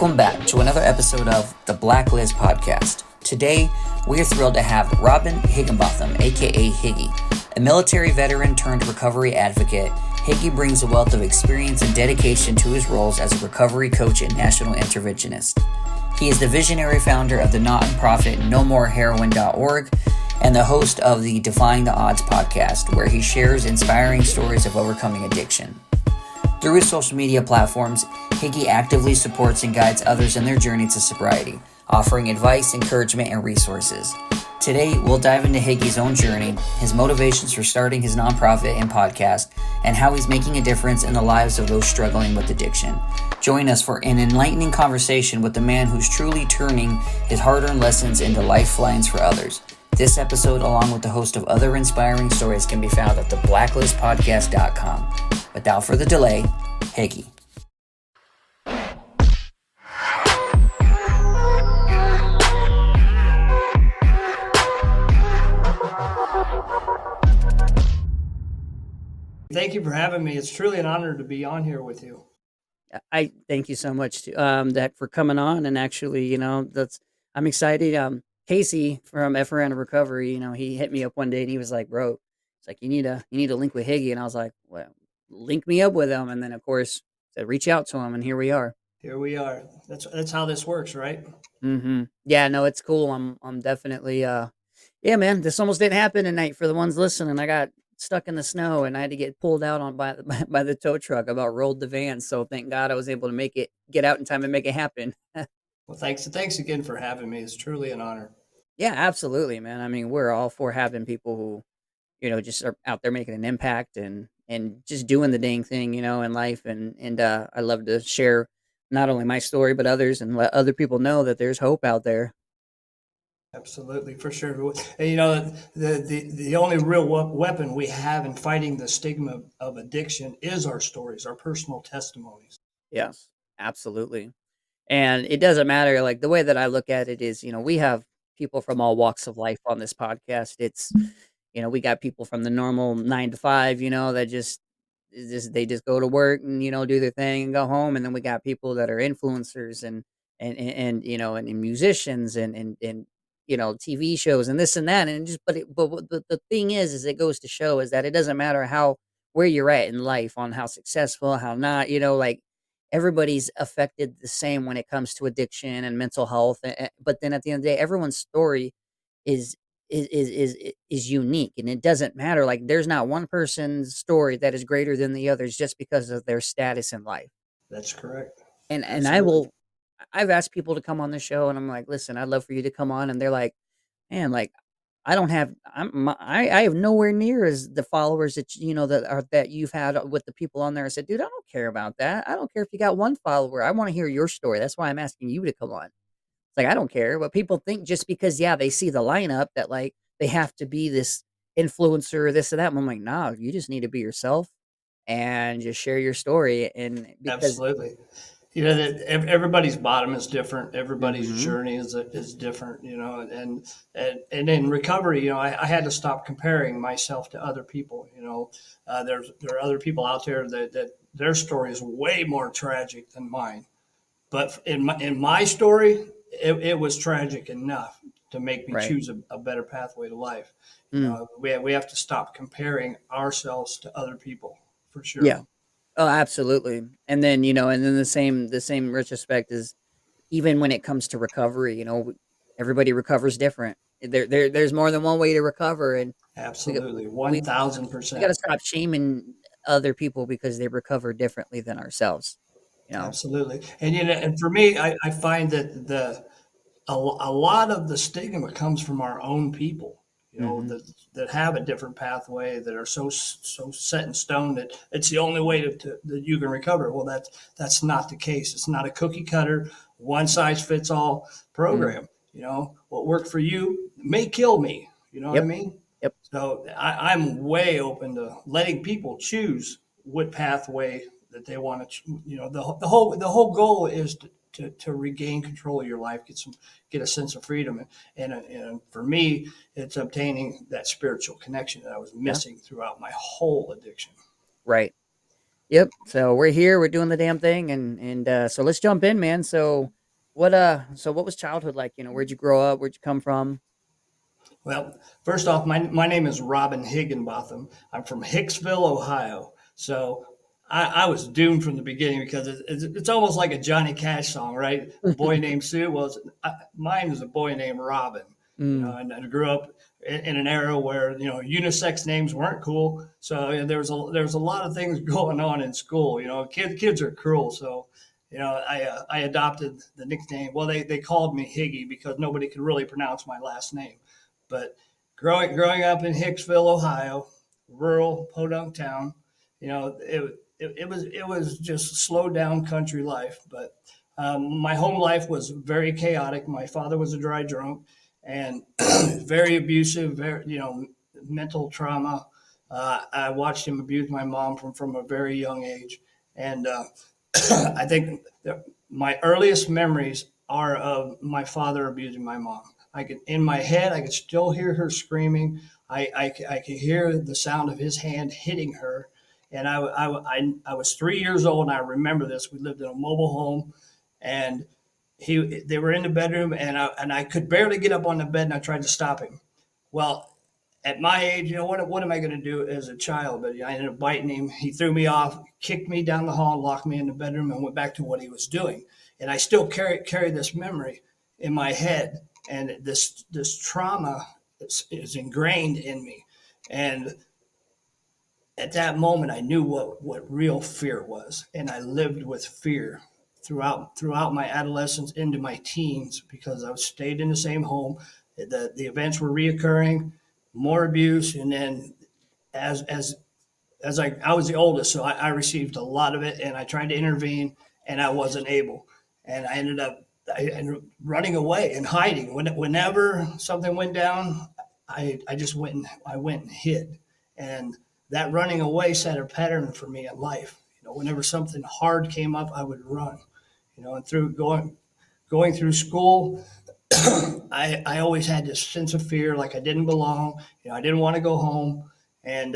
Welcome back to another episode of the Blacklist Podcast. Today, we are thrilled to have Robin Higginbotham, aka Higgy. A military veteran turned recovery advocate, Higgy brings a wealth of experience and dedication to his roles as a recovery coach and national interventionist. He is the visionary founder of the not-for-profit NoMoreHeroin.org and the host of the Defying the Oddz podcast, where he shares inspiring stories of overcoming addiction. Through his social media platforms, Higgy actively supports and guides others in their journey to sobriety, offering advice, encouragement, and resources. Today, we'll dive into Higgy's own journey, his motivations for starting his nonprofit and podcast, and how he's making a difference in the lives of those struggling with addiction. Join us for an enlightening conversation with the man who's truly turning his hard-earned lessons into lifelines for others. This episode, along with a host of other inspiring stories, can be found at theblacklistpodcast.com. Without further delay, Higgy. Thank you for having me. It's truly an honor to be on here with you. I thank you so much that for coming on, and actually, I'm excited. Casey from FRN Recovery, he hit me up one day and he was like, "Bro, it's like you need to link with Higgy," and I was like, "Well, link me up with him," and then of course said reach out to him, and here we are. Here we are. That's how this works, right? Mm-hmm. Yeah, no, it's cool. I'm definitely yeah, man. This almost didn't happen tonight for the ones listening. I got stuck in the snow and I had to get pulled out on by the tow truck. About rolled the van, so thank God I was able to get out in time and make it happen. Well, thanks again for having me. It's truly an honor. Yeah, absolutely, man. I mean, we're all for having people who, just are out there making an impact and just doing the dang thing, in life. And I love to share not only my story but others and let other people know that there's hope out there. Absolutely, for sure. And the only real weapon we have in fighting the stigma of addiction is our stories, our personal testimonies. Yes, absolutely. And it doesn't matter. Like the way that I look at it is, we have people from all walks of life on this podcast. It's, we got people from the normal 9 to 5, that they just go to work and, do their thing and go home. And then we got people that are influencers and musicians and TV shows and this and that. And just, but what the thing is it goes to show is that it doesn't matter where you're at in life on how successful, how not, like, everybody's affected the same when it comes to addiction and mental health. But then at the end of the day, everyone's story is is unique, and it doesn't matter. Like there's not one person's story that is greater than the others just because of their status in life. That's correct. And Absolutely. I've asked people to come on the show, and I'm like, listen, I'd love for you to come on, and they're like, man, like I don't have I have nowhere near as the followers that you've had with the people on there. I said, dude, I don't care about that. I don't care if you got one follower. I want to hear your story. That's why I'm asking you to come on. It's like I don't care. But people think just because they see the lineup that like they have to be this influencer, this or that. And I'm like, nah, you just need to be yourself and just share your story. And because Absolutely. That everybody's bottom is different. Everybody's Mhm. journey is different, and in recovery, I had to stop comparing myself to other people. There are other people out there that their story is way more tragic than mine. But in my story, it was tragic enough to make me Right. choose a better pathway to life. Mm. We have to stop comparing ourselves to other people, for sure. Yeah. Oh, absolutely. And then, and then the same retrospect is even when it comes to recovery, everybody recovers different. There's more than one way to recover, and Absolutely, we got to 1000%. stop shaming other people because they recover differently than ourselves. You know. Absolutely. And for me, I find that a lot of the stigma comes from our own people, Hmm. that have a different pathway, that are so set in stone that it's the only way that you can recover. Well, that's not the case. It's not a cookie cutter, one size fits all Mm. program. What worked for you may kill me. You know what I Yep. mean? Yep. So I'm way open to letting people choose what pathway that they want to. The whole goal is to regain control of your life, get a sense of freedom, and for me, it's obtaining that spiritual connection that I was Yeah. missing throughout my whole addiction. Right. Yep. So we're here. We're doing the damn thing, and so let's jump in, man. So what was childhood like? Where'd you grow up? Where'd you come from? Well, first off, my name is Robin Higginbotham. I'm from Hicksville, Ohio. So I was doomed from the beginning because it's almost like a Johnny Cash song, right? A boy named Sue. Well, mine is a boy named Robin. Mm, And I grew up in an era where unisex names weren't cool. So there was a lot of things going on in school. Kids are cruel. So I adopted the nickname. Well, they called me Higgy because nobody could really pronounce my last name. But growing up in Hicksville, Ohio, rural podunk town, it was just slowed down country life. But my home life was very chaotic. My father was a dry drunk and very abusive, very mental trauma. I watched him abuse my mom from a very young age, and I think my earliest memories are of my father abusing my mom. In my head, I could still hear her screaming. I could hear the sound of his hand hitting her. And I was 3 years old, and I remember this. We lived in a mobile home, and they were in the bedroom, and I could barely get up on the bed, and I tried to stop him. Well, at my age, what am I going to do as a child? But I ended up biting him. He threw me off, kicked me down the hall, locked me in the bedroom, and went back to what he was doing. And I still carry this memory in my head, and this trauma is ingrained in me. And at that moment, I knew what real fear was, and I lived with fear throughout my adolescence into my teens because I stayed in the same home. The events were reoccurring, more abuse, and then as as I was the oldest, so I received a lot of it, and I tried to intervene, and I wasn't able, and I ended up running away and hiding. Whenever something went down, I just went and hid, and that running away set a pattern for me in life. Whenever something hard came up, I would run. And through going through school, I always had this sense of fear, like I didn't belong. I didn't want to go home, and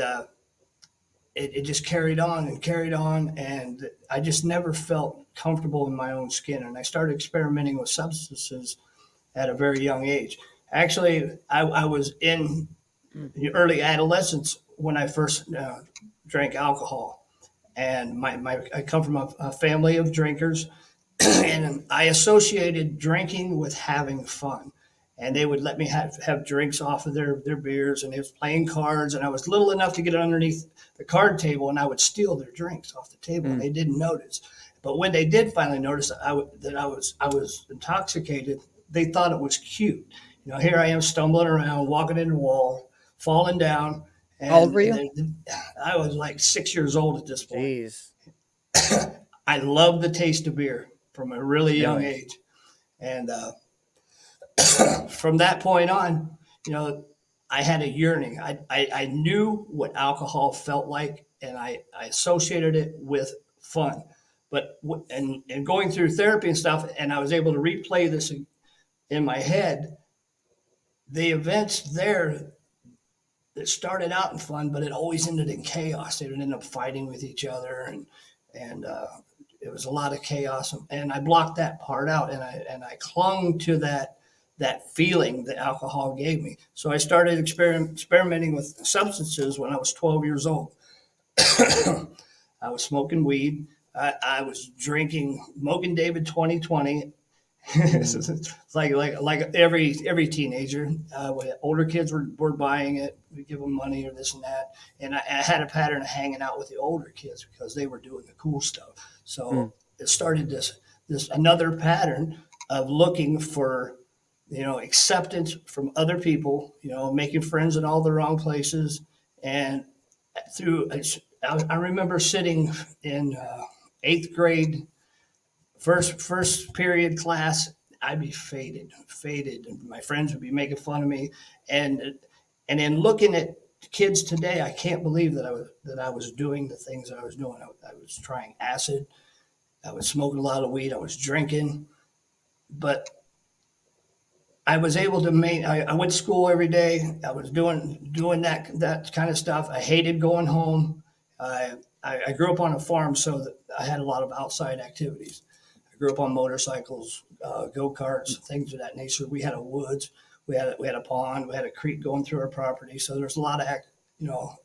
it just carried on, and I just never felt comfortable in my own skin. And I started experimenting with substances at a very young age. Actually, I was in mm, the early adolescence when I first drank alcohol. And I come from a family of drinkers, and I associated drinking with having fun. And they would let me have drinks off of their beers, and they was playing cards, and I was little enough to get underneath the card table, and I would steal their drinks off the table, and mm. they didn't notice. But when they did finally notice that I was intoxicated, they thought it was cute. Here I am stumbling around, walking into the wall, falling down, How old and were you? I was like 6 years old at this point. Jeez. I loved the taste of beer from a really young Really? age, and from that point on, I had a yearning. I knew what alcohol felt like, and I associated it with fun. But and going through therapy and stuff, and I was able to replay this in my head. The events there that started out in fun, but it always ended in chaos. They would end up fighting with each other, and it was a lot of chaos. And I blocked that part out, and I clung to that feeling that alcohol gave me. So I started experimenting with substances when I was 12 years old. I was smoking weed. I was drinking Mogan David 2020. Mm, It's like every teenager. Older kids were buying it. We give them money or this and that. And I had a pattern of hanging out with the older kids because they were doing the cool stuff. mm, So it started this another pattern of looking for acceptance from other people. Making friends in all the wrong places, and through I remember sitting in eighth grade first period class. I'd be faded, and my friends would be making fun of me, and in looking at kids today, I can't believe that I was doing the things that I was doing. I was trying acid, I was smoking a lot of weed, I was drinking, but I was able to make. I went to school every day. I was doing that kind of stuff. I hated going home, I grew up on a farm, so that I had a lot of outside activities. I grew up on motorcycles, go-karts, things of that nature. We had a woods, we had a pond, we had a creek going through our property. So there's a lot of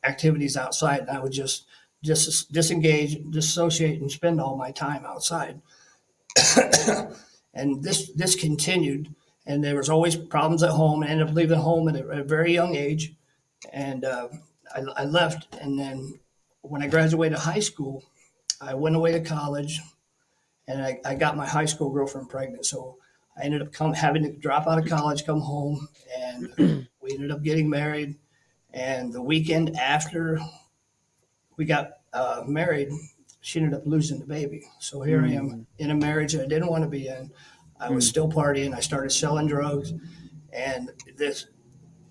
activities outside, and I would just disengage, dissociate, and spend all my time outside. And this continued, and there was always problems at home. I ended up leaving home at a very young age, and I left. And then when I graduated high school, I went away to college, and I got my high school girlfriend pregnant. So I ended up having to drop out of college, come home, and we ended up getting married. And the weekend after we got married, she ended up losing the baby. So here I am in a marriage I didn't want to be in. I was still partying. I started selling drugs, and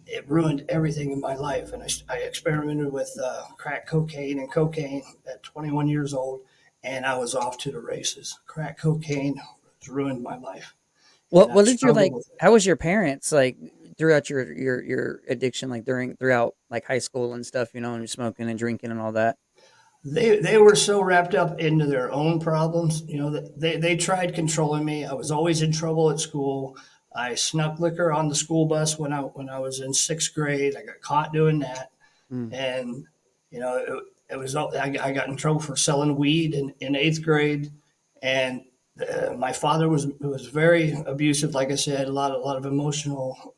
it ruined everything in my life. And I experimented with crack cocaine and cocaine at 21 years old, and I was off to the races. Crack cocaine has ruined my life. What did you like? How was your parents like throughout your addiction, like throughout like high school and stuff, and smoking and drinking and all that? They were so wrapped up into their own problems. That they tried controlling me. I was always in trouble at school. I snuck liquor on the school bus when I was in sixth grade. I got caught doing that, and it was I got in trouble for selling weed in eighth grade, and my father was very abusive. Like I said, a lot of emotional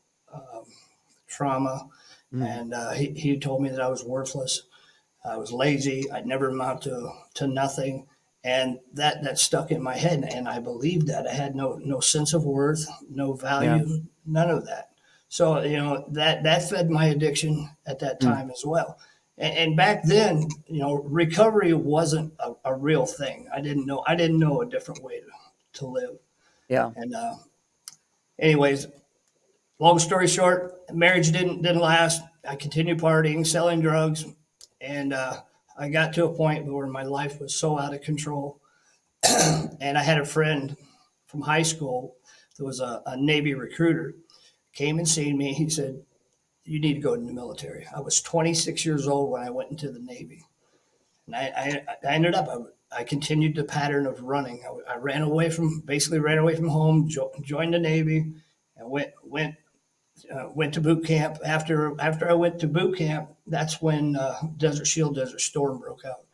trauma, and he told me that I was worthless. I was lazy. I'd never amount to nothing. And that stuck in my head. And I believed that. I had no sense of worth, no value, none of that. So, that fed my addiction at that time as well. And back then, recovery wasn't a real thing. I didn't know a different way to live. Yeah. And anyways, long story short, marriage didn't last. I continued partying, selling drugs. And I got to a point where my life was so out of control. And I had a friend from high school that was a Navy recruiter, came and seen me. He said, "You need to go in the military." I was 26 years old when I went into the Navy. And I ended up, I continued the pattern of running. I basically ran away from home, joined the Navy, and went to boot camp. After I went to boot camp, that's when Desert Storm broke out,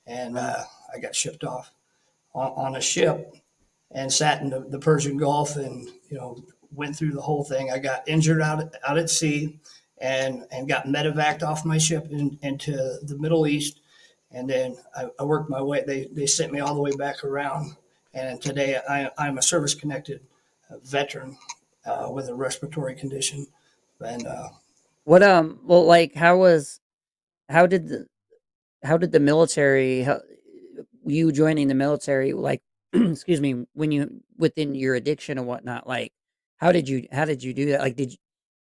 and I got shipped off on a ship and sat in the Persian Gulf, and went through the whole thing. I got injured out at sea, and got medevaced off my ship into the Middle East, and then I worked my way. They sent me all the way back around, and today I'm a service connected veteran with a respiratory condition. And well, like how did the military, you joining the military, like, excuse me, when you within your addiction and whatnot, like, how did you do that? Like,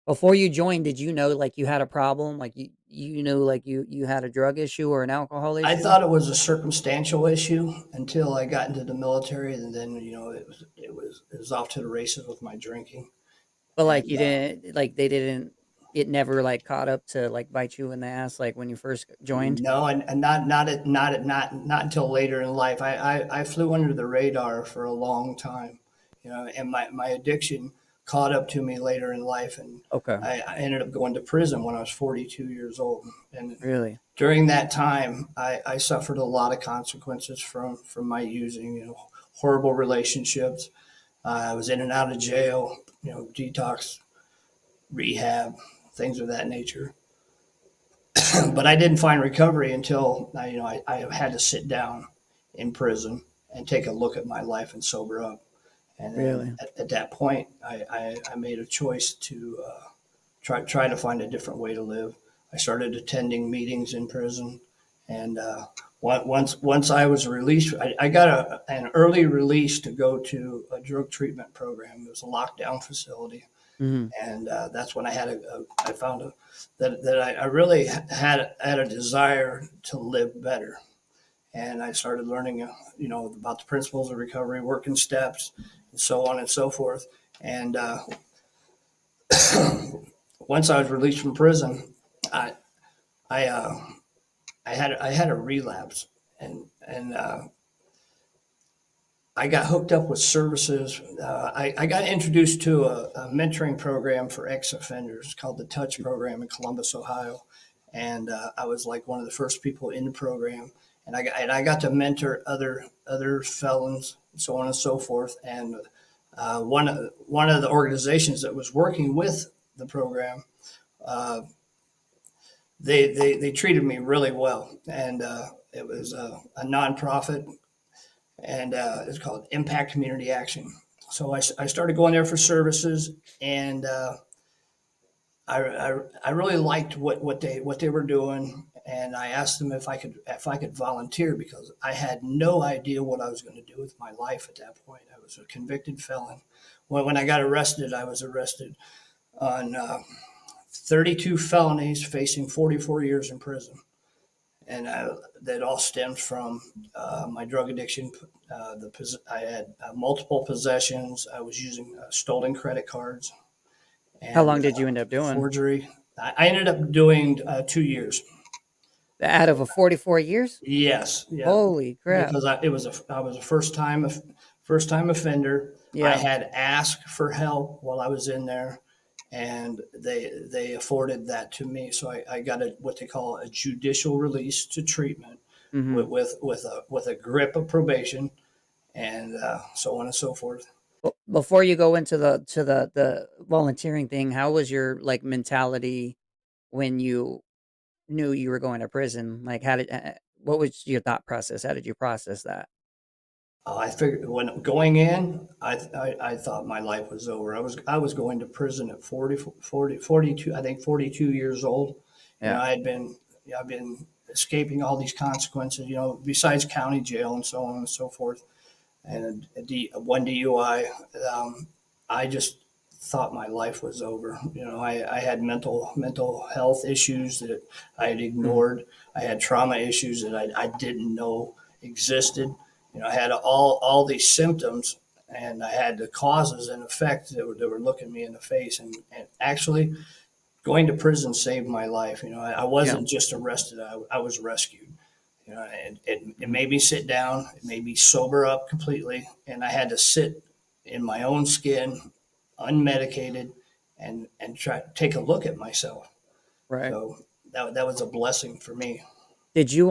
before you joined, did you know like you had a problem? Like like you had a drug issue or an alcohol issue? I thought it was a circumstantial issue until I got into the military, and then it was off to the races with my drinking. But like And you didn't like they didn't it never like caught up to like bite you in the ass like when you first joined? no, and not until later in life. I flew under the radar for a long time, and my addiction caught up to me later in life, and Okay. I ended up going to prison when I was 42 years old. And Really? during that time, I suffered a lot of consequences from my using, horrible relationships. I was in and out of jail, detox, rehab, things of that nature. But I didn't find recovery until I had to sit down in prison and take a look at my life and sober up. And Really? then at that point, I made a choice to try to find a different way to live. I started attending meetings in prison, and once I was released, I got an early release to go to a drug treatment program. It was a lockdown facility, Mhm. and that's when I found that I really had a desire to live better, and I started learning, about the principles of recovery, working steps, and so on and so forth. And once I was released from prison, I I had a relapse, and I got hooked up with services. I got introduced to a mentoring program for ex-offenders called the Touch program in Columbus, Ohio, and I was like one of the first people in the program, and I got to mentor other felons, so on and so forth. And one of the organizations that was working with the program, uh, they treated me really well, and it was a nonprofit, and it's called Impact Community Action. So I started going there for services, and I really liked what they were doing, and I asked them if I could volunteer because I had no idea what I was going to do with my life at that point. I was a convicted felon. When I got arrested, I was arrested on 32 felonies, facing 44 years in prison, and that all stemmed from my drug addiction. I had multiple possessions. I was using stolen credit cards How and long did you end up doing? forgery. I ended up doing 2 years. Out of a 44 years? Yes, yeah, Holy crap. because I was a first time offender. I Yeah. had asked for help while I was in there, and they afforded that to me. So I got what they call a judicial release to treatment Hmm. with a grip of probation, and so on and so forth. Before you go into the volunteering thing, how was your like mentality when you knew you were going to prison? Like, how did what was your thought process? How did you process that? I figured when going in, I thought my life was over. I was going to prison at 42, I think 42 years old. You know, Yeah. I've been escaping all these consequences, you know, besides county jail and so on and so forth. And one DUI, I just thought my life was over. You know, I had mental health issues that I had Mhm. ignored. I had trauma issues that I didn't know existed. You know, I had all these symptoms, and I had the causes and effects that were looking me in the face. And actually, going to prison saved my life. You know, I Yeah. wasn't just arrested; I was rescued. You know, and it Mhm. made me sit down, it made me sober up completely, and I had to sit in my own skin, unmedicated, and try to take a look at myself. Right. So that was a blessing for me. Did you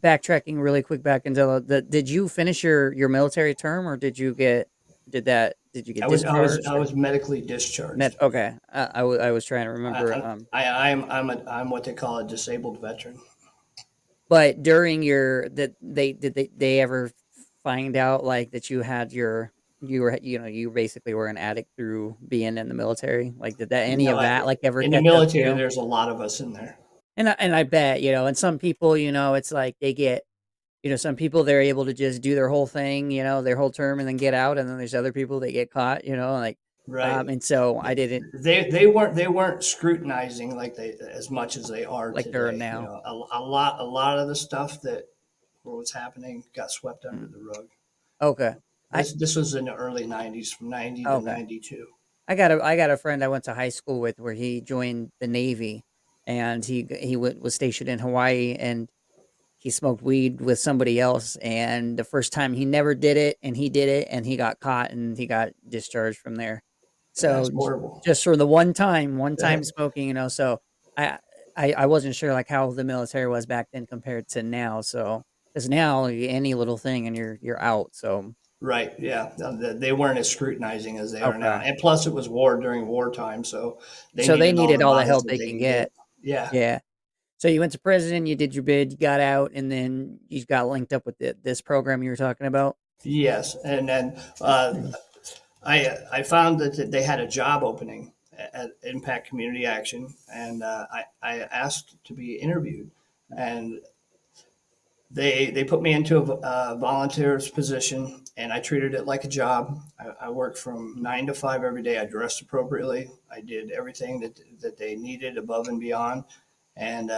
backtracking really quick back into did you finish your military term, or did you get I discharged, or was medically met? discharged. Okay. I was trying to remember. I'm what they call a disabled veteran. But during your that they ever find out like that you had you were, you basically were an addict through being in the military? Like, did that any No, of that like ever in the catch up to military, you? there's a lot of us in there. And I bet, and some people, it's like they get, some people they're able to just do their whole thing, their whole term and then get out, and then there's other people that get caught, like, Right. and so I didn't They weren't scrutinizing like they as much as they are like there are today. You now. know, a lot of the stuff that was happening got swept under Mm. the rug. Okay. I This was in the early '90s, from '90 to okay. '92. I got a friend I went to high school with where he joined the Navy, and was stationed in Hawaii, and he smoked weed with somebody else, and the first time he never did it, and he did it, and he got caught, and he got discharged from there. That's So horrible. just for the one time smoking, so I I wasn't sure like how the military was back then compared to now. So because now any little thing and you're out. So Right? Yeah, they weren't as scrutinizing as they are now. okay, And plus, it was war during wartime, so they so they needed all needed the all the bodies help that they they can can get. get. Yeah. Yeah. So you went to prison, you did your bid, you got out, and then you got linked up with this program you were talking about. Yes, and then I found that they had a job opening at Impact Community Action, and I asked to be interviewed, and they put me into a volunteer's position, and I treated it like a job. I worked from 9 to 5 every day. I dressed appropriately. I did everything that they needed above and beyond, and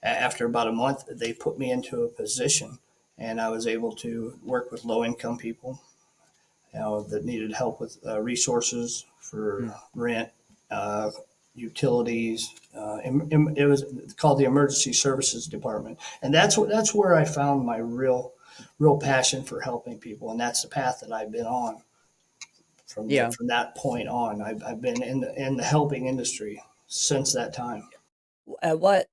after about a month, they put me into a position, and I was able to work with low income people, that needed help with resources for Mm. rent, uh, utilities. It was called the Emergency Services Department, and that's where I found my real passion for helping people, and that's the path that I've been on Yeah. from that point on. I've been in the helping industry since that time. At what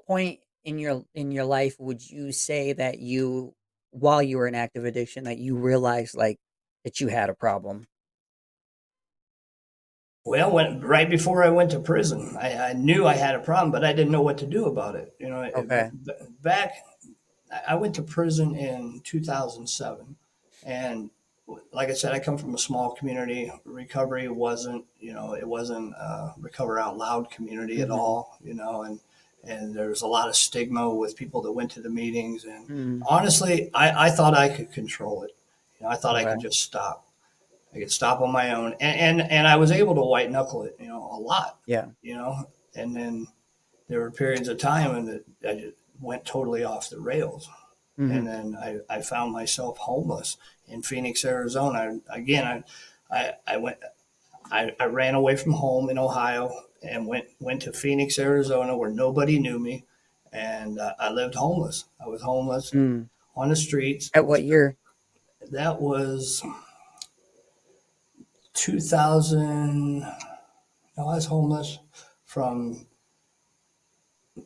point in your life would you say that you, while you were in active addiction, that you realized like that you had a problem? Well, right before I went to prison, I knew I had a problem, but I didn't know what to do about it. Okay. Back, I went to prison in 2007, and like I said, I come from a small community. Recovery wasn't, it wasn't a recover out loud community at Mhm. all, and there was a lot of stigma with people that went to the meetings. And Mm. honestly, I thought I could control it. I thought I Okay. could just stop. I could stop on my own, and I was able to white knuckle it, a lot, Yeah. and then there were periods of time when I just went totally off the rails, and Mhm. then I found myself homeless in Phoenix, Arizona. Again, I went, I ran away from home in Ohio and went to Phoenix, Arizona, where nobody knew me, and I lived homeless. I was homeless Mm. on the streets. At what year? That was 2000. I was homeless from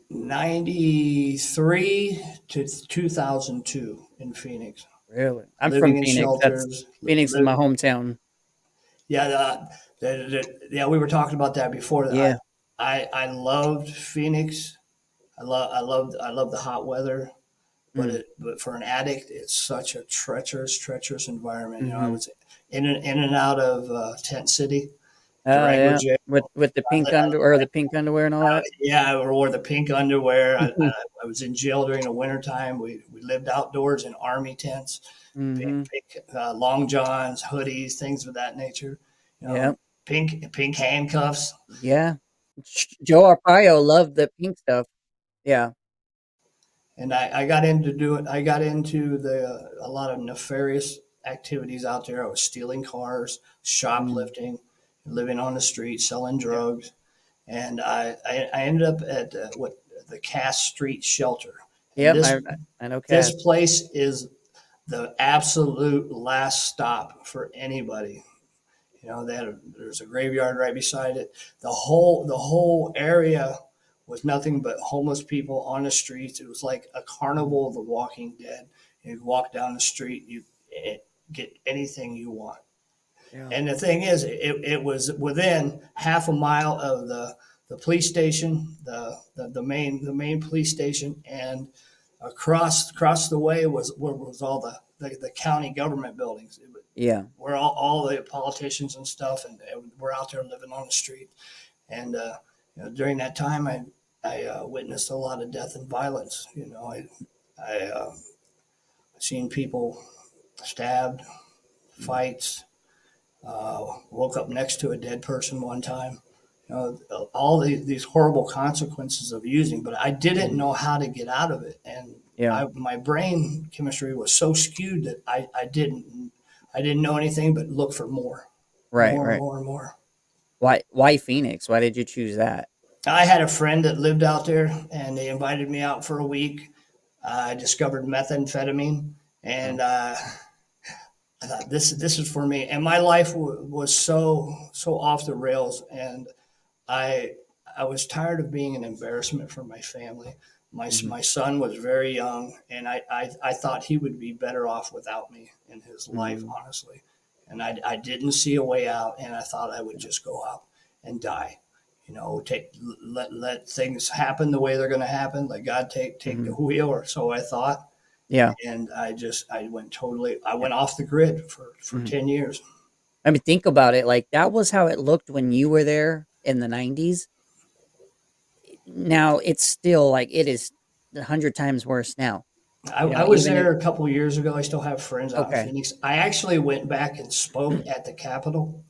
93 to 2002 in Phoenix, Really? I'm from living in Phoenix. That's shelters. Phoenix is my hometown. Yeah, yeah, we were talking about that before. Yeah. I loved Phoenix. I love the hot weather, Mm. but for an addict, it's such a treacherous environment. I Mhm. was in and out of Tent City, Oh, drag yeah. jail. With the pink the pink underwear and all that? Yeah, I wore the pink underwear. I was in jail during the wintertime. We lived outdoors in army tents, Mhm. pink long johns, hoodies, things of that nature. Yeah. Pink handcuffs. Yeah. Joe Arpaio loved the pink stuff. Yeah. And I got into doing. I got into a lot of nefarious activities out there. I was stealing cars, Mm. shoplifting, living on the street, selling Yeah. drugs, and I ended up at what the Cass Street shelter. And Yep, I know this Cass. place is the absolute last stop for anybody. There's a graveyard right beside it. The whole area was nothing but homeless people on the streets. It was like a carnival of the Walking Dead. You walk down the street, you get anything you want. Yeah. And the thing is, it was within half a mile of the police station, the main police station, and across the way was all the county government buildings. Yeah. Where all the politicians and stuff, and we're out there living on the street. And during that time, I witnessed a lot of death and violence. I seen people stabbed, fights. Woke up next to a dead person one time. All these horrible consequences of using, but I didn't Mhm. know how to get out of it, and Yeah. my brain chemistry was so skewed that I didn't know anything but look for more, Right, more and right. more and more. Why Phoenix? Why did you choose that? I had a friend that lived out there, and they invited me out for a week. I discovered methamphetamine, and Oh. I thought this is for me. And my life was so off the rails, and I I was tired of being an embarrassment for my family. Mhm. My son was very young, and I thought he would be better off without me in his life, Mm. honestly. And I didn't see a way out, and I thought I would just go out and die. Let things happen the way they're going to happen. Let God take the Mhm. wheel, or so I thought. Yeah. And I Yeah. went off the grid for Mhm. 10 years. I mean, think about it, like, that was how it looked when you were there in the '90s. Now it's still, like, it is 100 times worse now, I was even if there a couple of years ago. I still have friends out in okay, Phoenix. I actually went back and spoke at the Capitol,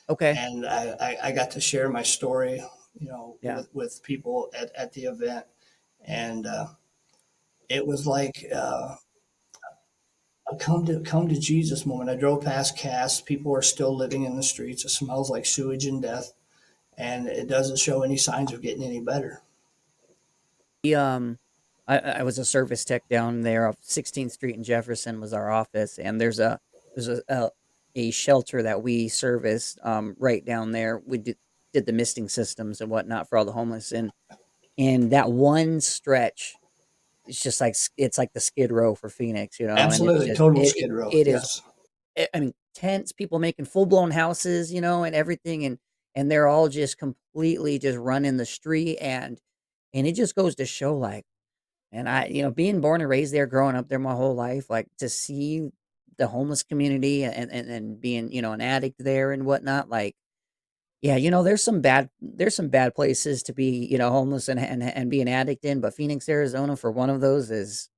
okay, and I got to share my story, yeah, with people at the event, and it was like a come to Jesus moment. I drove past Cass. People are still living in the streets. It smells like sewage and death, and it doesn't show any signs of getting any better. He, I was a service tech down there off 16th Street in Jefferson was our office, and there's a shelter that we serviced right down there. We did the misting systems and whatnot for all the homeless, and that one stretch, it's just like it's like the Skid Row for Phoenix, and it's Absolutely, just total Skid Row. it is. Yes, I mean, tents, people making full blown houses, and everything, and they're all just completely just running the street, and it just goes to show, like, and being born and raised there, growing up there my whole life, like to see the homeless community and being, an addict there and whatnot, like, yeah, there's some bad places to be, homeless and be an addict in, but Phoenix, Arizona, for one of those is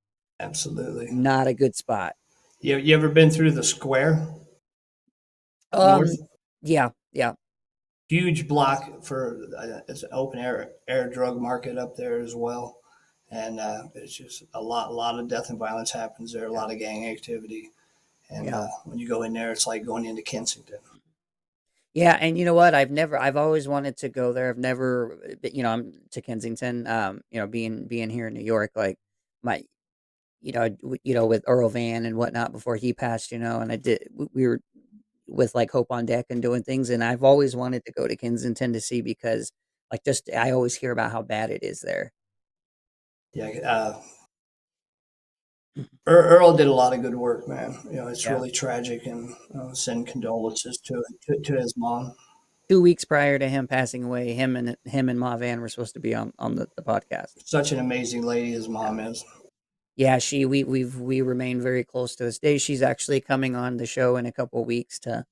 absolutely. not a good spot. You ever been through the square up Um, north? yeah, yeah, Huge block for it's an open air drug market up there as well, and it's just a lot of death and violence happens there. A yeah, lot of gang activity, and yeah. when you go in there, it's like going into Kensington. Yeah, and you know what? I've always wanted to go there. I've never, I'm to Kensington. Being here in New York, like my, with Earl Van and whatnot before he passed, and we were with like Hope on Deck and doing things, and I've always wanted to go to Kensington to see because, like, just I always hear about how bad it is there. Yeah, Earl did a lot of good work, man. It's Yeah. really tragic, and send condolences to his mom. 2 weeks prior to him passing away, him and Ma Van were supposed to be on the podcast. Such an amazing lady his Yeah. mom is. Yeah, we remain very close to this day. She's actually coming on the show in a couple of weeks to That's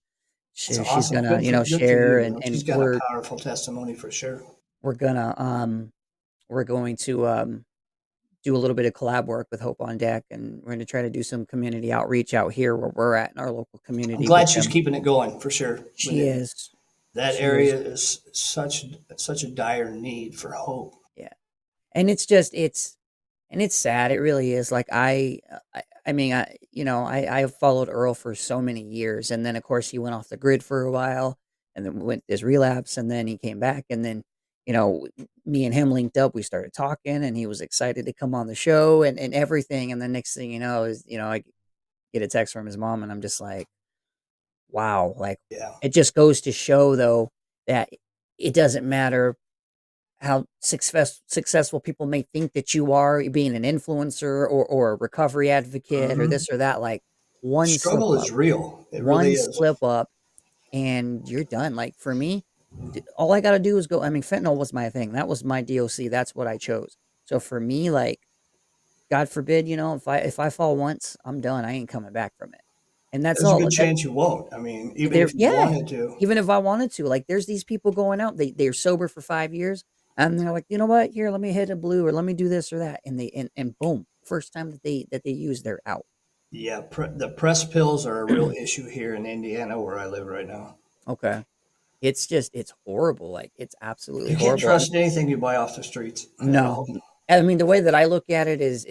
she's awesome. gonna, Good for you. share and She's got a powerful testimony for sure. we're gonna we're going to do a little bit of collab work with Hope on Deck, and we're gonna try to do some community outreach out here where we're at in our local I'm community with glad she's them. keeping it going for sure. With She it, is. that She is. area is such a dire need for hope. Yeah. And it's sad. It really is. Like I mean, I followed Earl for so many years, and then of course he went off the grid for a while, and then went this relapse, and then he came back, and then me and him linked up. We started talking, and he was excited to come on the show and everything. And the next thing you know is I get a text from his mom, and I'm just like, wow, like Yeah, it just goes to show though that it doesn't matter how successful people may think that you are being an influencer or a recovery advocate or hmm this or that, like one slip struggle up is real. It really one is. slip up and you're done. Like for me, all I got to do is go. I mean, fentanyl was my thing. That was my DOC. That's what I chose. So for me, like, God forbid, if I fall once, I'm done. I ain't coming back from it. And that's There's a all. good chance you won't. I mean, even There, if you yeah. wanted to. Even if I wanted to, like, there's these people going out. They're sober for 5 years, and they're like, you know what? Here, let me hit a blue, or let me do this or that, and boom, first time that they use, they're out. Yeah, the press pills are a real issue here in Indiana where I live right now. Okay, it's horrible. Like it's absolutely You can't horrible. And trust anything you buy off the streets at no, all. I mean the way that I look at it is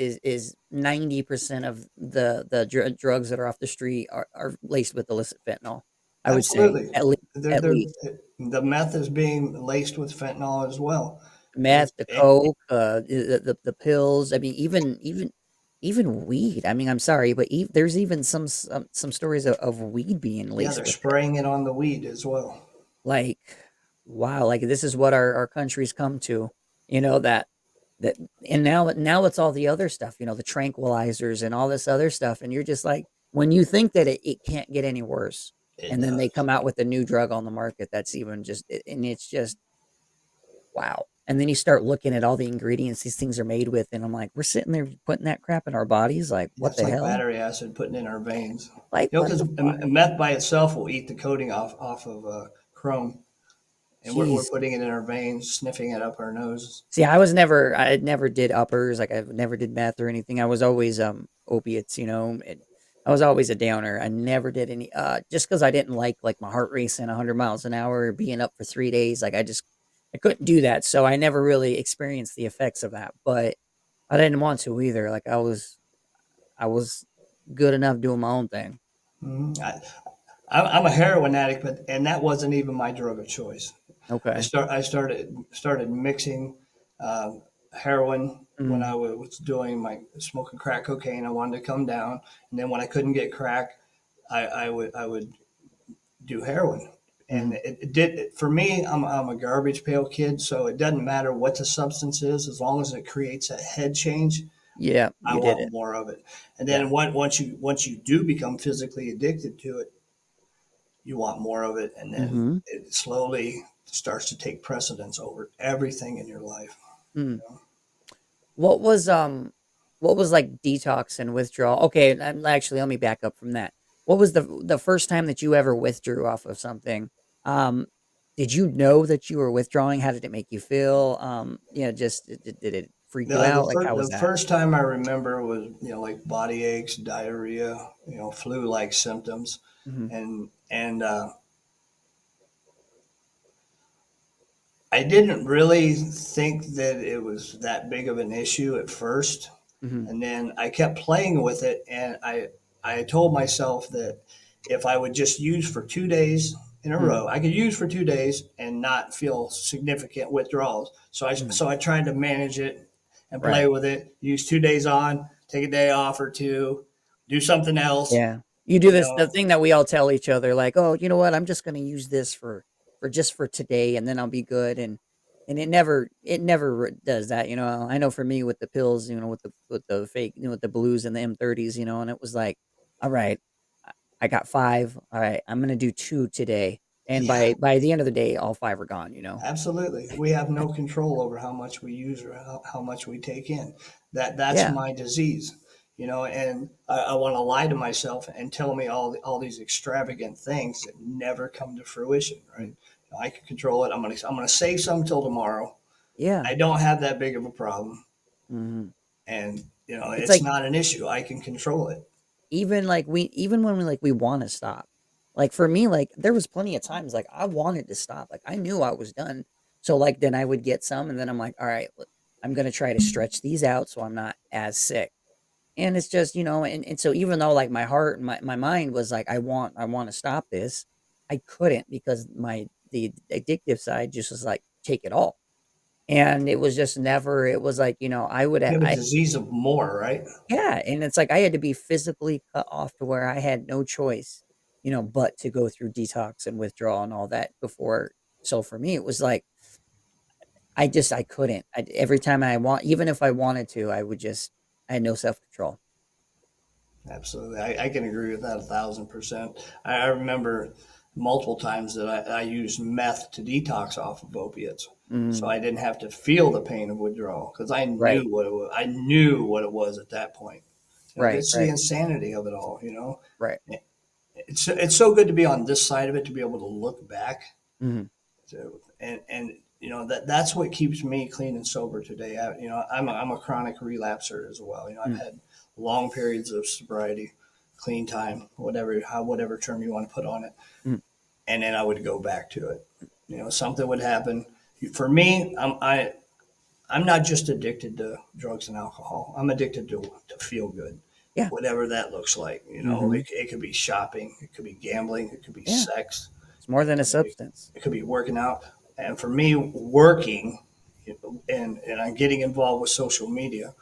90% of the drugs that are off the street are laced with illicit fentanyl. I would say Absolutely. at least They're, at they're, least. the meth is being laced with fentanyl as well. Meth, It's the it, coke, the pills. I mean, even weed. I mean, I'm sorry, but there's even some stories of weed being yeah, laced they're with it. spraying it on the weed as well. Like, wow, like this is what our country's come to. That that and now it's all the other stuff. The tranquilizers and all this other stuff, and you're just like, when you think that it can't get any worse, It and then they does. come out with a new drug on the market that's even and it's just wow. And then you start looking at all the ingredients these things are made with, and I'm like, we're sitting there putting that crap in our bodies. Like, Yeah, what it's the like hell? battery acid putting in our veins. Like, what Because the fuck? meth by itself will eat the coating off of chrome, and we're Jeez. putting it in our veins, sniffing it up our noses. See, I never did uppers. Like, I never did meth or anything. I was always opiates. And I was always a downer. I never did any. Just because I didn't like my heart racing 100 miles an hour, being up for 3 days. Like, I couldn't do that. So I never really experienced the effects of that. But I didn't want to either. Like, I was good enough doing my own thing. I'm a heroin addict, and that wasn't even my drug of choice. Okay. I started mixing heroin when I was doing my smoking crack cocaine. I wanted to come down, and then when I couldn't get crack, I would do heroin. And Mm. it did for me. I'm a garbage pail kid, so it doesn't matter what the substance is, as long as it creates a head change. Yeah, I you did want it. more of it. And Yeah. then once you do become physically addicted to it, you want more of it, and then Mhm. it slowly starts to take precedence over everything in your life. Mm. What was, like, detox and withdrawal? Okay, actually, let me back up from that. What was the first time that you ever withdrew off of something? Um, did you know that you were withdrawing? How did it make you feel? Just did it freak you out? Like, how was The that? first time I remember was, like body aches, diarrhea, flu-like symptoms, Mhm, and I didn't really think that it was that big of an issue at first. mhm, And then I kept playing with it, and I told myself that if I would just use for 2 days in a mm, row, I could use for 2 days and not feel significant withdrawals. mm. So I tried to manage it and play Right. with it. Use 2 days on, take a day off or two, do something else. Yeah. You do You this the know, thing that we all tell each other, like, "Oh, you know what? I'm just gonna use this for just for today, and then I'll be good," and it never does that, I know for me with the pills, with the fake, with the blues and the M30s, and it was like, "Alright, I got 5, alright, I'm gonna do 2 today," and yeah, by the end of the day, all 5 are gone. absolutely. We have no control over how much we use or how much we take in. That's Yeah. my disease, and I want to lie to myself and tell me all these extravagant things that never come to fruition, Mm. right? I can control it. I'm gonna save some till tomorrow. Yeah. I don't have that big of a problem, Mhm. and It's it's like not an issue. I can control it. even when we wanna stop. Like, for me, like, there was plenty of times, like, I wanted to stop, like, I knew I was done. So, like, then I would get some, and then I'm like, "Alright, I'm gonna try to stretch these out so I'm not as sick." And it's just, and so even though, like, my heart and my mind was like, I wanna stop this," I couldn't because the addictive side just was like, "Take it all." And it was just never it was like, I would You have have a disease of more, right? yeah, and it's like I had to be physically cut off to where I had no choice, but to go through detox and withdrawal and all that before. So for me, it was like I couldn't. Every time even if I wanted to, I had no self control. Absolutely. I can agree with that 1,000%. I remember multiple times that I used meth to detox off of opiates. So Mm, I didn't have to feel the pain of withdrawal because I right, knew what it was. I knew what it was at that point. right, It's the right, insanity of it all. right. It's so good to be on this side of it, to be able to look back Hmm. and that's what keeps me clean and sober today. I'm a chronic relapser as well. I've Mm, had long periods of sobriety, clean time, whatever term you want to put on it, mm, and then I would go back to it. Something would happen. For me, I'm not just addicted to drugs and alcohol. I'm addicted to feel good, yeah. whatever that looks like. Hmm. It could be shopping, it could be gambling, it could be Yeah. sex, It's more than a it, substance. it could be working out. And for me, working and I'm getting involved with social media.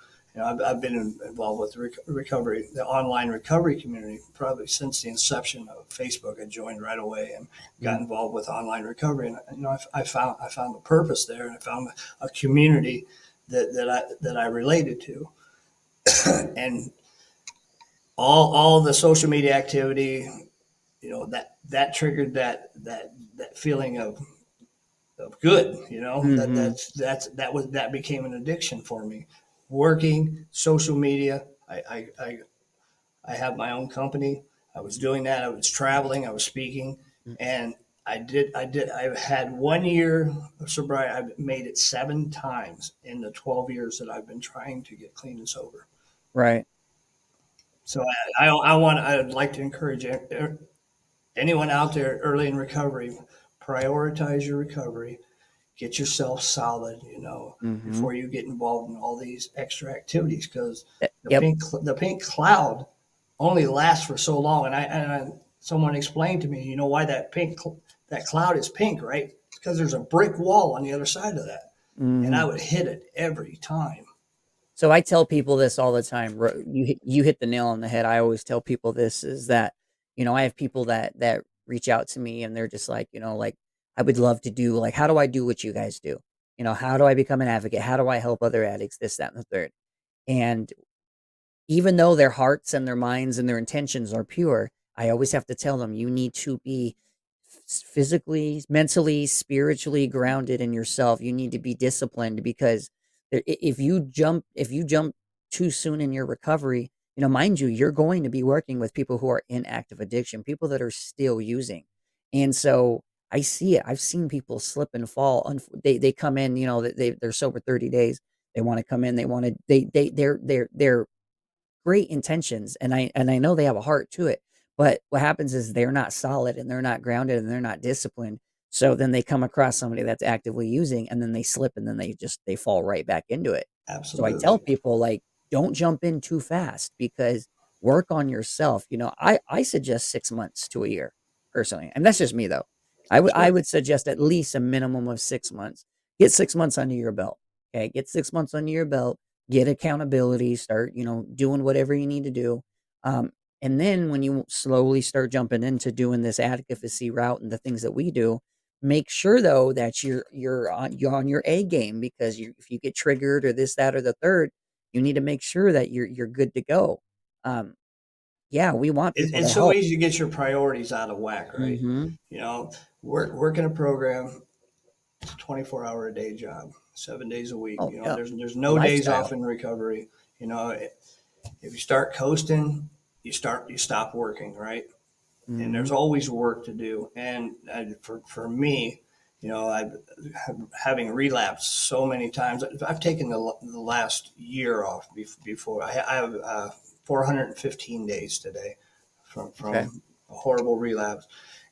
I've been involved with recovery, the online recovery community, probably since the inception of Facebook. I joined right away and got Mm, involved with online recovery, and I found a purpose there, and I found a community that I related to, and all the social media activity, that triggered that feeling of good. hmm. That became an addiction for me. Working, social media. I have my own company. I was doing that. I was traveling. I was speaking, Mm, and I had 1 year of sobriety. I've made it 7 times in the 12 years that I've been trying to get clean and sober. right. So I'd like to encourage anyone out there early in recovery, prioritize your recovery, get yourself solid, Hmm. before you get involved in all these extra activities, because Yep. the pink cloud only lasts for so long. And someone explained to me, why that cloud is pink, right? because there's a brick wall on the other side of that. And I Mhm. would hit it every time. So I tell people this all the time. You hit the nail on the head. I always tell people this is that, I have people that reach out to me and they're just like, like I would love to do like how do I do what you guys do? How do I become an advocate? How do I help other addicts? This, that, and the third. And even though their hearts and their minds and their intentions are pure, I always have to tell them you need to be physically, mentally, spiritually grounded in yourself. You need to be disciplined because if you jump too soon in your recovery, mind you, you're going to be working with people who are in active addiction, people that are still using. And so I see it. I've seen people slip and fall. They come in, they're sober 30 days. They want to come in. They want to, they're great intentions, and I know they have a heart to it, but what happens is they're not solid and they're not grounded and they're not disciplined. So then they come across somebody that's actively using and then they slip and then they fall right back into it. So I tell Absolutely. people like don't jump in too fast because work on yourself. I suggest 6 months to a year personally. And that's just me though. I Sure. would suggest at least a minimum of 6 months. Get 6 months under your belt. Okay? Get 6 months under your belt, get accountability, start, doing whatever you need to do. Um, and then when you slowly start jumping into doing this advocacy route and the things that we do, make sure though that you're on your A game because if you get triggered or this, that, or the third, you need to make sure that you're good to go. Um, yeah, we want people to It's so help. easy to get your priorities out of whack, right? Hmm. You know, work in a program, it's a 24-hour a day job, 7 days a week. Oh You know, yeah, there's a no days off lifestyle. in recovery. You know, if you start coasting, you stop working, right? And Hmm. there's always work to do. And for me, I having relapsed so many times. I've taken the last year off before. I have 415 days today Okay. from a horrible relapse.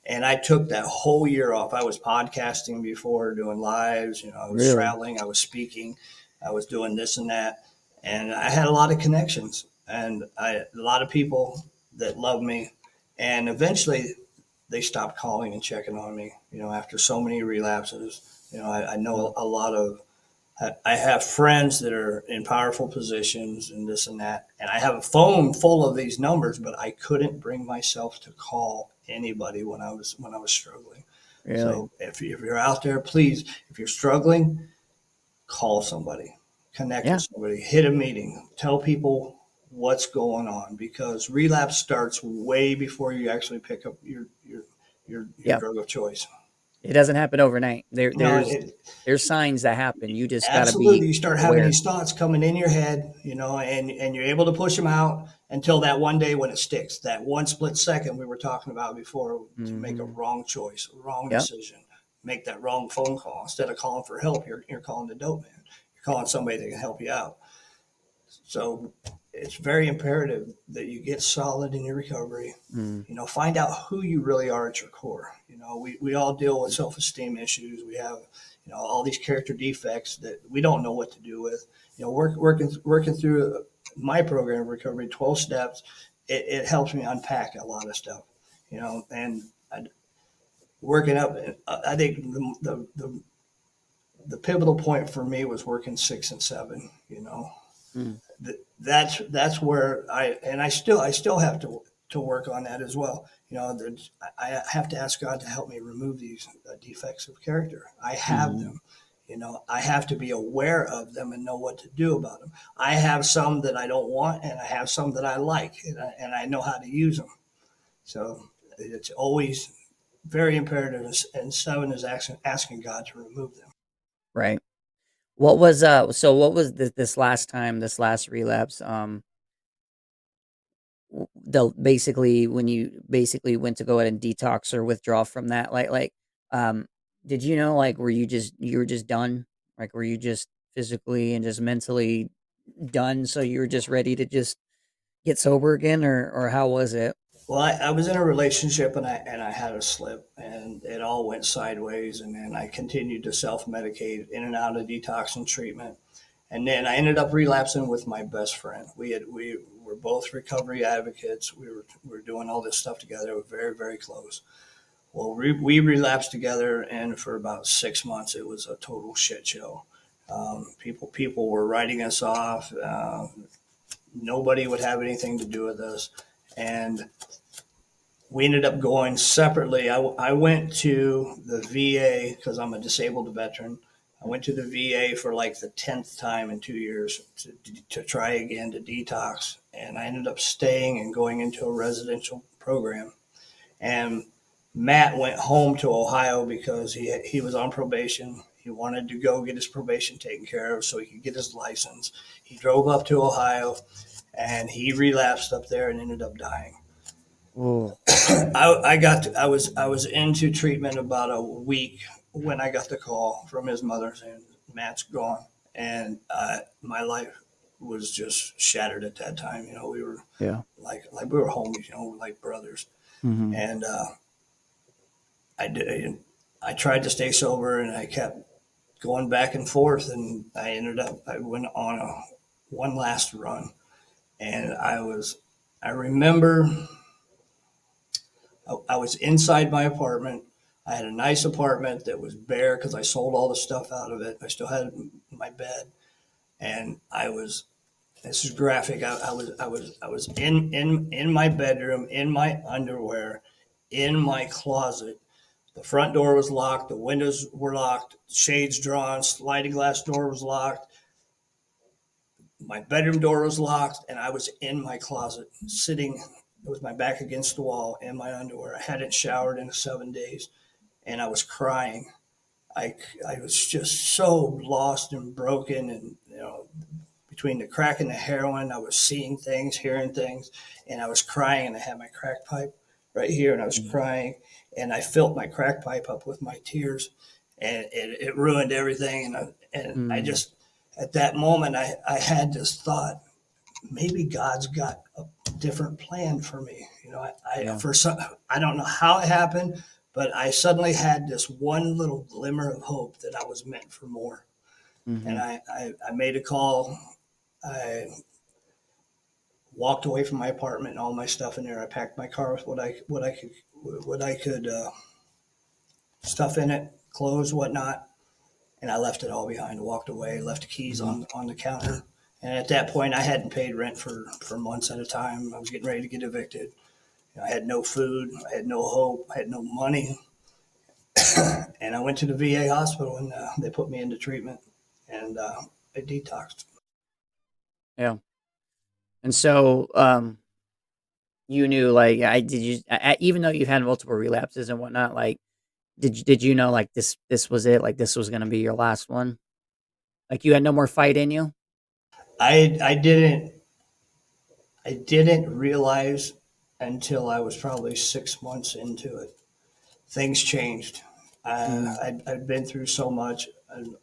And I took that whole year off. I was podcasting before, doing lives. I was Really? traveling, I was speaking, I was doing this and that, and I had a lot of connections and a lot of people that love me. And eventually, they stopped calling and checking on me. After so many relapses, I know Mm. a lot of. I have friends that are in powerful positions and this and that, and I have a phone full of these numbers, but I couldn't bring myself to call anybody when I was struggling. Really? So if you're out there, please, if you're struggling, call somebody, connect with Yeah. somebody, hit a meeting, tell people what's going on because relapse starts way before you actually pick up your Yeah. drug of choice. It doesn't happen overnight. There You know, there's it, there's signs that happen. You just got to be Absolutely, you start having aware. these thoughts coming in your head, and you're able to push them out until that one day when it sticks. That one split second we were talking about before to make a Mhm. wrong choice, a wrong Yep. decision, make that wrong phone call instead of calling for help. You're calling the dope man. You're calling somebody that can help you out. So it's very imperative that you get solid in your recovery. Mm. Find out who you really are at your core. We all deal with self-esteem issues. We have, all these character defects that we don't know what to do with. Working through my program of recovery, 12 steps, it helps me unpack a lot of stuff, and working up, I think the pivotal point for me was working 6 and 7. Mm. That's where I still have to work on that as well. I have to ask God to help me remove these defects of character. I have Mhm. them. I have to be aware of them and know what to do about them. I have some that I don't want, and I have some that I like, and I know how to use them. So it's always very imperative. And 7 is asking God to remove them. Right. What was this last relapse the basically when you basically went to go ahead and detox or withdraw from that um did you know like you were just done? Like were you just physically and just mentally done so you were just ready to just get sober again or how was it? Well, I was in a relationship and I had a slip and it all went sideways. And then I continued to self medicate in and out of detox and treatment. And then I ended up relapsing with my best friend. We were both recovery advocates. We were doing all this stuff together. We were very, very close. Well, we relapsed together, and for about 6 months, it was a total shit show. People were writing us off. Nobody would have anything to do with us, and we ended up going separately. I went to the VA because I'm a disabled veteran. I went to the VA for like the 10th time in 2 years to try again to detox, and I ended up staying and going into a residential program. And Matt went home to Ohio because he was on probation. He wanted to go get his probation taken care of so he could get his license. He drove up to Ohio, and he relapsed up there and ended up dying. Oh, I was into treatment about a week when I got the call from his mother saying Matt's gone, and my life was just shattered at that time. You know, we were yeah. like we were homies, you know, like brothers. Mm-hmm. And I tried to stay sober, and I kept going back and forth, and I went on one last run, and I remember I was inside my apartment. I had a nice apartment that was bare because I sold all the stuff out of it. I still had my bed, and this is graphic. I was in my bedroom, in my underwear, in my closet. The front door was locked. The windows were locked. Shades drawn. Sliding glass door was locked. My bedroom door was locked, and I was in my closet, sitting with my back against the wall in my underwear. I hadn't showered in 7 days, and I was crying. I was just so lost and broken, and you know, between the crack and the heroin, I was seeing things, hearing things, and I was crying. And I had my crack pipe right here, and I was crying, and I filled my crack pipe up with my tears, and it ruined everything. And I just, at that moment, I had this thought, maybe God's got a different plan for me. You know, I don't know how it happened, but I suddenly had this one little glimmer of hope that I was meant for more. Mm-hmm. And I made a call. I walked away from my apartment and all my stuff in there. I packed my car with what I could stuff in it, clothes, whatnot, and I left it all behind. Walked away, left the keys on the counter. And at that point, I hadn't paid rent for months at a time. I was getting ready to get evicted. You know, I had no food. I had no hope. I had no money. And I went to the VA hospital, and they put me into treatment, and I detoxed. Yeah. And so, you knew, like, even though you've had multiple relapses and whatnot, like, did you know, like, this was it? Like, this was going to be your last one? Like, you had no more fight in you? I didn't realize until I was probably 6 months into it. Things changed. I'd been through so much.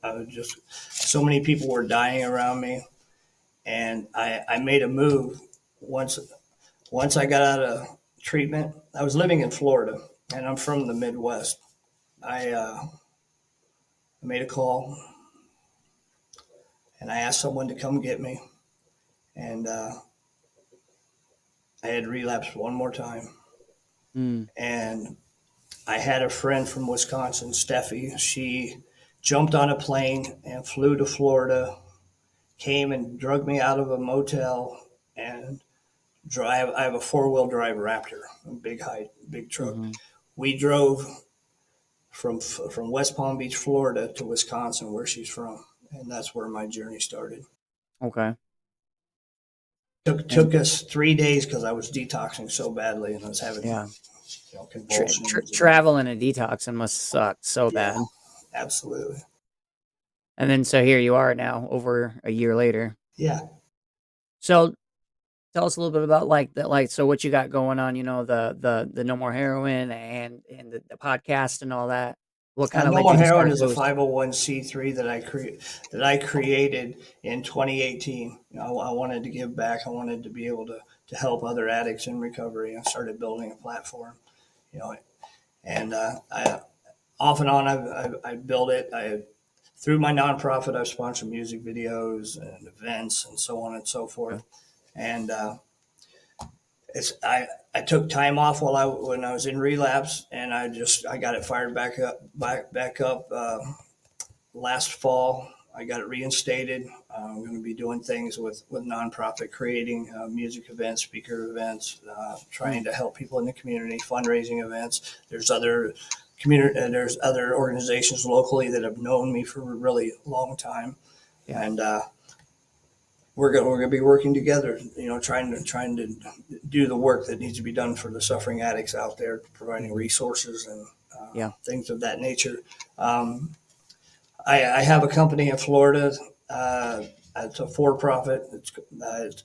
I was just, so many people were dying around me, and I made a move once I got out of treatment. I was living in Florida, and I'm from the Midwest. I made a call, and I asked someone to come get me, and I had relapsed one more time. And I had a friend from Wisconsin, Steffi. She jumped on a plane and flew to Florida, came and drug me out of a motel, and drive. I have a 4-wheel drive Raptor, a big truck. We drove from West Palm Beach, Florida to Wisconsin, where she's from. And that's where my journey started. Okay. Took us 3 days because I was detoxing so badly, and I was having convulsions. Traveling and detoxing must suck so bad. Absolutely. And then, so here you are now, over a year later. Yeah. So tell us a little bit about so what you got going on, you know, the No More Heroin and the podcast and all that. What kind of No More Heroin is a 501c3 that I created in 2018. You know, I wanted to give back. I wanted to be able to help other addicts in recovery. I started building a platform, you know, and I off and on I built it. Through my nonprofit, I've sponsored music videos and events and so on and so forth. And I took time off when I was in relapse, and I got it fired back up last fall. I got it reinstated. I'm going to be doing things with nonprofit, creating music events, speaker events, trying to help people in the community, fundraising events. There's other there's other organizations locally that have known me for a really long time, Yeah. and we're gonna be working together. Trying to do the work that needs to be done for the suffering addicts out there, providing resources and Yeah. things of that nature. I have a company in Florida. It's a for-profit.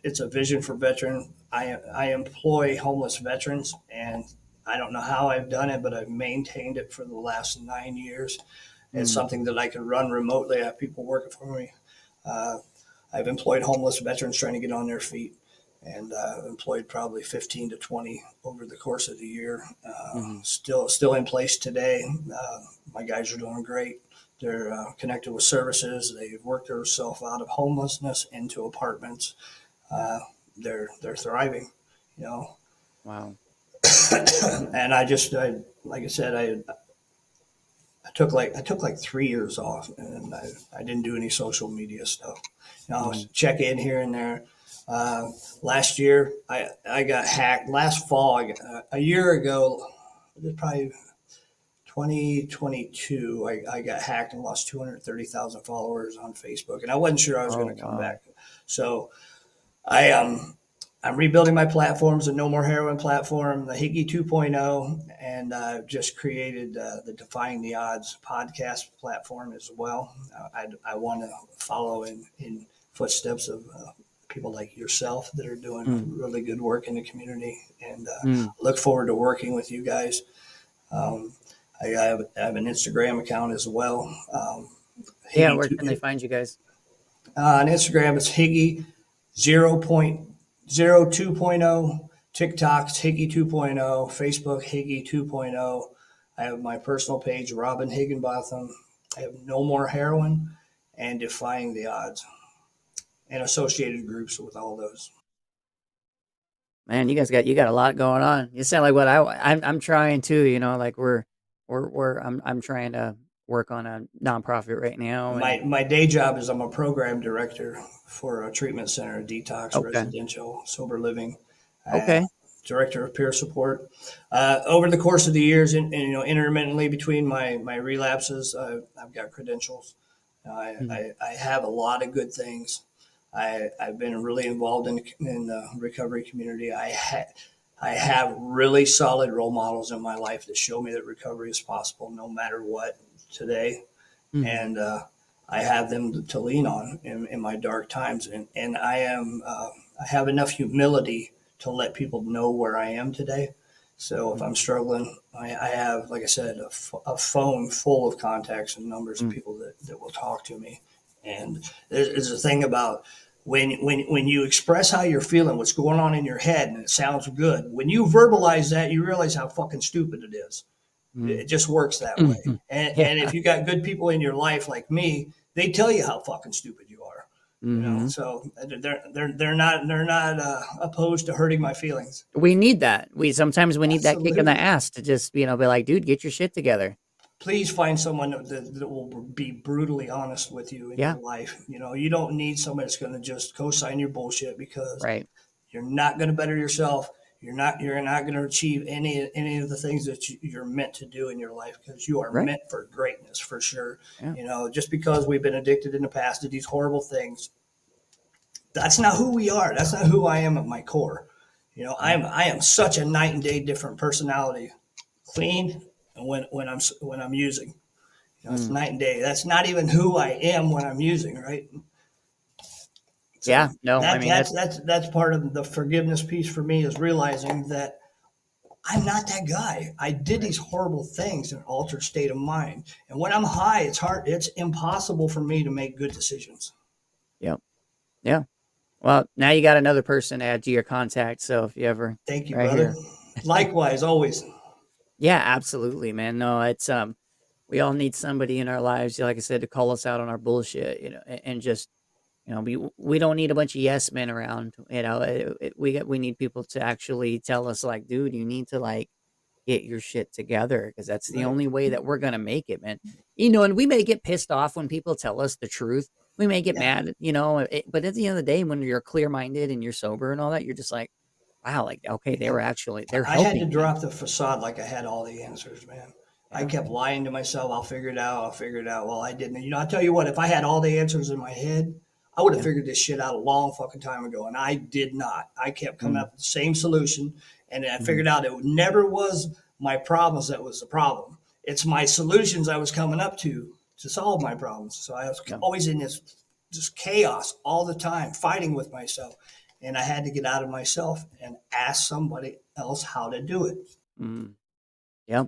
It's a vision for veteran. I employ homeless veterans, and I don't know how I've done it, but I've maintained it for the last 9 years. It's something that I can run remotely. I have people working for me. I've employed homeless veterans trying to get on their feet, and employed probably 15 to 20 over the course of the year. Still in place today. My guys are doing great. They're connected with services. They've worked themselves out of homelessness into apartments. They're thriving, Wow. and like I said, I took like 3 years off, and I didn't do any social media stuff. I was check in here and there. Last year, I got hacked. Last fall, a year ago, it was probably 2022, I got hacked and lost 230,000 followers on Facebook, and I wasn't sure I was going to come back. So I'm rebuilding my platforms, the No More Heroin platform, the Higgy 2.0, and I've just created the Defying the Oddz podcast platform as well. I want to follow in footsteps of people like yourself that are doing really good work in the community, and look forward to working with you guys. I have an Instagram account as well. Yeah, where can they find you guys? On Instagram, it's Higgy 0.02.0. TikTok's Higgy 2.0. Facebook, Higgy 2.0. I have my personal page, Robin Higginbotham. I have No More Heroin and Defying the Oddz, and associated groups with all those. Man, you got a lot going on. You sound like what I'm trying to, like I'm trying to work on a nonprofit right now. My day job is I'm a program director for a treatment center, detox, residential, sober living. Okay. Director of peer support. Over the course of the years, intermittently between my relapses, I've got credentials. I have a lot of good things. I've been really involved in the recovery community. I have really solid role models in my life that show me that recovery is possible no matter what today. And I have them to lean on in my dark times. And I have enough humility to let people know where I am today. So if I'm struggling, I have, like I said, a phone full of contacts and numbers of people that will talk to me. And there's a thing about when you express how you're feeling, what's going on in your head, and it sounds good. When you verbalize that, you realize how fucking stupid it is. It just works that way. And if you got good people in your life like me, they tell you how fucking stupid you are. So they're not opposed to hurting my feelings. We need that. Sometimes we need that kick in the Absolutely. ass to just, be like, dude, get your shit together. Please find someone that will be brutally honest with you in your life. You don't need somebody that's going to just co-sign your bullshit, because you're not going to better yourself. You're not going to achieve any of the things that you're meant to do in your life, because you are meant for greatness, for sure. Just because we've been addicted in the past to these horrible things, that's not who we are. That's not who I am at my core. I am such a night and day different personality, clean, and when I'm using, it's night and day. That's not even who I am when I'm using, right? So that's part of the forgiveness piece for me, is realizing that I'm not that guy. I did these horrible things in an altered state of mind, and when I'm high, it's impossible for me to make good decisions. Yeah. Well, now you got another person to add to your contact. So if you ever, thank you, brother. Likewise, always. Yeah, absolutely, man. No, it's we all need somebody in our lives, like I said, to call us out on our bullshit, and just We don't need a bunch of yes men around. We need people to actually tell us like, dude, you need to like get your shit together because that's the Right. only way that we're gonna make it, man. And we may get pissed off when people tell us the truth. We may get Yeah. mad, but at the end of the day, when you're clear minded and you're sober and all that, you're just like, wow, like okay, Yeah. they're I had to helping me. drop the facade like I had all the answers, man. I Yeah. kept lying to myself. I'll figure it out. I'll figure it out. Well, I didn't. I'll tell you what, if I had all the answers in my head, I would have Yeah. figured this shit out a long fucking time ago. And I did not. I kept coming Mm, up with the same solution. And I mhm. figured out it never was my problems that was the problem. It's my solutions I was coming up to solve my problems. So I was Yeah. always in this just chaos all the time, fighting with myself. And I had to get out of myself and ask somebody else how to do it. Mm. Yeah.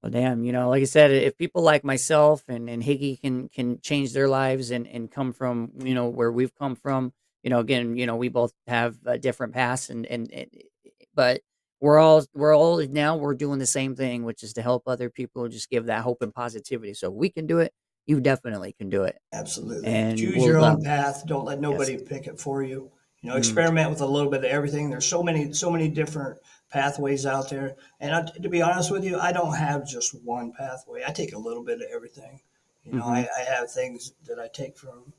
Well, damn, like I said, if people like myself and Higgy can change their lives and come from, where we've come from, again, we both have different paths but we're all now we're doing the same thing, which is to help other people, just give that hope and positivity. So we can do it. You definitely can do it. Absolutely. And Choose your we'll, own path. Don't let yes. nobody pick it for you. Mm, Experiment with a little bit of everything. There's so many different pathways out there. And to be honest with you, I don't have just one pathway. I take a little bit of everything. mm-hmm, I have things that I take from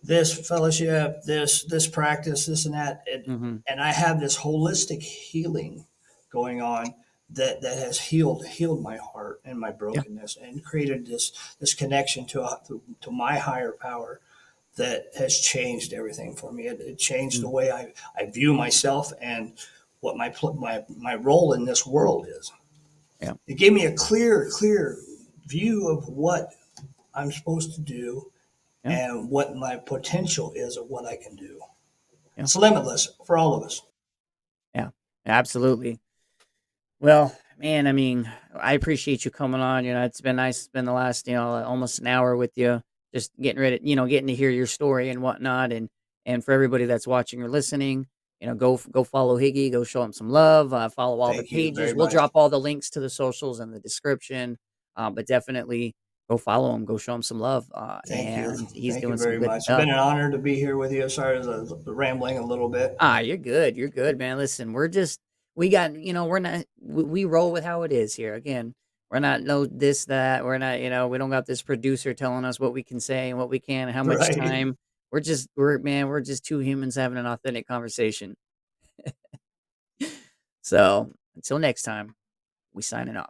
this fellowship, this practice, this and that, mm-hmm, and I have this holistic healing going on that has healed my heart and my yeah. brokenness and created this connection to my higher power that has changed everything for me. It changed the Mm, way I view myself and what my role in this world is. yeah. It gave me a clear view of what I'm supposed to do Yeah. and what my potential is of what I can do. Yeah. It's limitless for all of us. Yeah. Absolutely. Well, man, I mean, I appreciate you coming on. It's been nice to spend the last, almost an hour with you, just getting to hear your story and whatnot. And for everybody that's watching or listening, go follow Higgy, go show him some love, follow all the Thank you very pages. We'll much. drop all the links to the socials in the description. But definitely go follow him, go show him some love. Thank you. And he's Thank you doing some very good much. It's stuff. been an honor to be here with you. Sorry for the rambling a little bit. You're good. You're good, man. Listen, we got, we're not, we roll with how it is here. Again, we're not no this, that. We're not, we don't got this producer telling us what we can say and what we can and how much Right. time. We're just two humans having an authentic conversation. So until next time, we signing off.